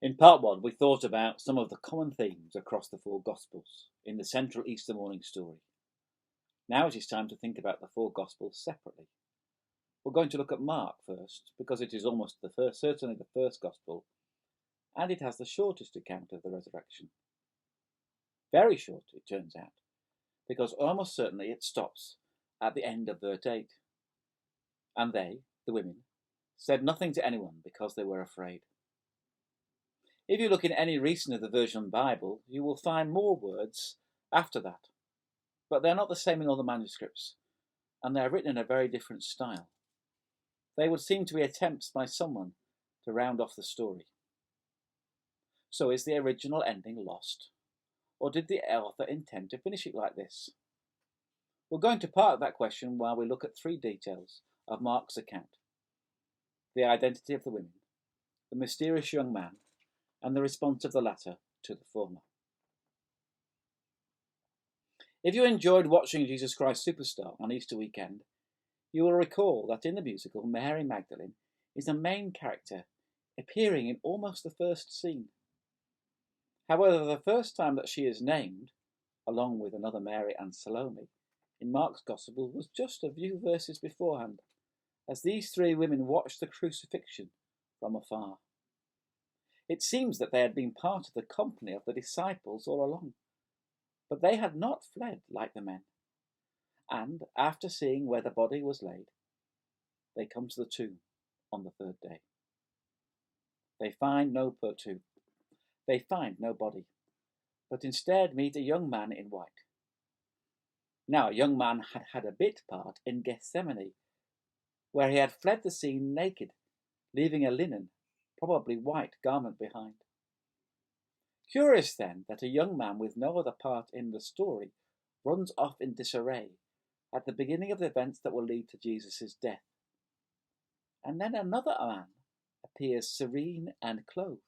In part one, we thought about some of the common themes across the four Gospels in the central Easter morning story. Now it is time to think about the four Gospels separately. We're going to look at Mark first, because it is certainly the first Gospel, and it has the shortest account of the resurrection. Very short, it turns out, because almost certainly it stops at the end of verse 8. And they, the women, said nothing to anyone because they were afraid. If you look in any recent of the Version Bible, you will find more words after that. But they're not the same in all the manuscripts, and they're written in a very different style. They would seem to be attempts by someone to round off the story. So is the original ending lost? Or did the author intend to finish it like this? We're going to park that question while we look at three details of Mark's account: the identity of the women, the mysterious young man, and the response of the latter to the former. If you enjoyed watching Jesus Christ Superstar on Easter weekend, you will recall that in the musical, Mary Magdalene is the main character, appearing in almost the first scene. However, the first time that she is named, along with another Mary and Salome, in Mark's Gospel was just a few verses beforehand, as these three women watched the crucifixion from afar. It seems that they had been part of the company of the disciples all along, but they had not fled like the men. And after seeing where the body was laid, they come to the tomb on the third day. They find no body, but instead meet a young man in white. Now, a young man had had a bit part in Gethsemane, where he had fled the scene naked, leaving a linen, probably white, garment behind. Curious then that a young man with no other part in the story runs off in disarray at the beginning of the events that will lead to Jesus' death. And then another man appears serene and clothed,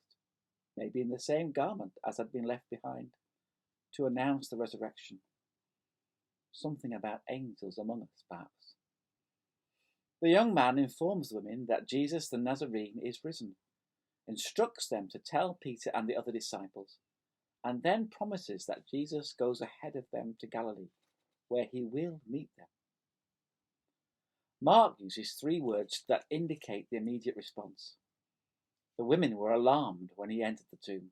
maybe in the same garment as had been left behind, to announce the resurrection. Something about angels among us, perhaps. The young man informs the women that Jesus the Nazarene is risen, instructs them to tell Peter and the other disciples, and then promises that Jesus goes ahead of them to Galilee, where he will meet them. Mark uses three words that indicate the immediate response. The women were alarmed when he entered the tomb.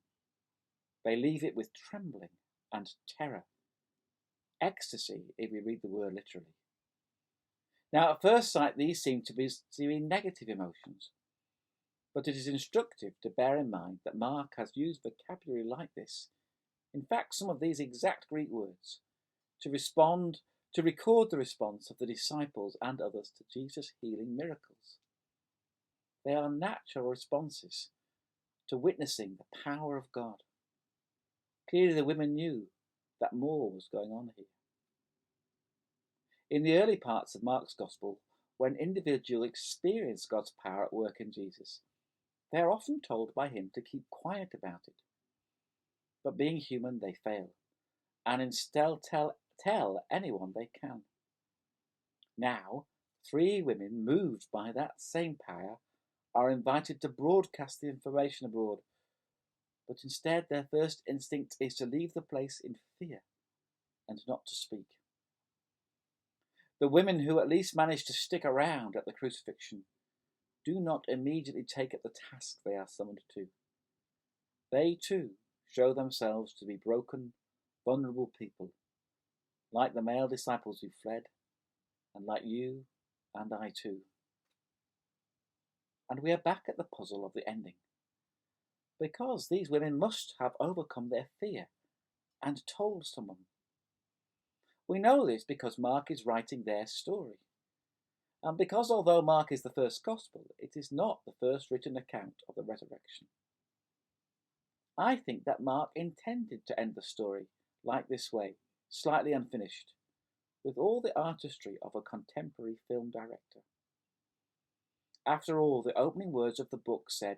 They leave it with trembling and terror. Ecstasy, if we read the word literally. Now, at first sight, these seem to be negative emotions, but it is instructive to bear in mind that Mark has used vocabulary like this, in fact some of these exact Greek words, to record the response of the disciples and others to Jesus' healing miracles. They are natural responses to witnessing the power of God. Clearly the women knew that more was going on here. In the early parts of Mark's Gospel, when individuals experience God's power at work in Jesus, they are often told by him to keep quiet about it. But being human, they fail, and instead tell anyone they can. Now, three women, moved by that same power, are invited to broadcast the information abroad, but instead their first instinct is to leave the place in fear and not to speak. The women who at least manage to stick around at the crucifixion do not immediately take up the task they are summoned to. They too show themselves to be broken, vulnerable people, like the male disciples who fled, and like you and I too. And we are back at the puzzle of the ending, because these women must have overcome their fear and told someone. We know this because Mark is writing their story, and because although Mark is the first Gospel, it is not the first written account of the resurrection. I think that Mark intended to end the story like this way, slightly unfinished, with all the artistry of a contemporary film director. After all, the opening words of the book said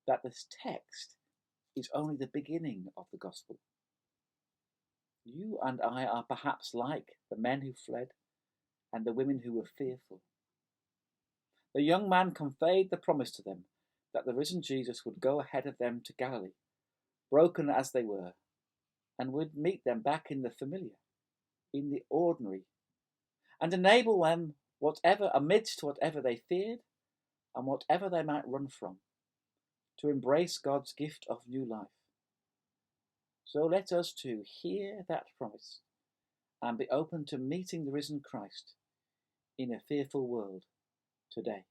that this text is only the beginning of the Gospel. You and I are perhaps like the men who fled and the women who were fearful. The young man conveyed the promise to them, that the risen Jesus would go ahead of them to Galilee, broken as they were, and would meet them back in the familiar, in the ordinary, and enable them, amidst whatever they feared and whatever they might run from, to embrace God's gift of new life. So let us too hear that promise and be open to meeting the risen Christ in a fearful world today.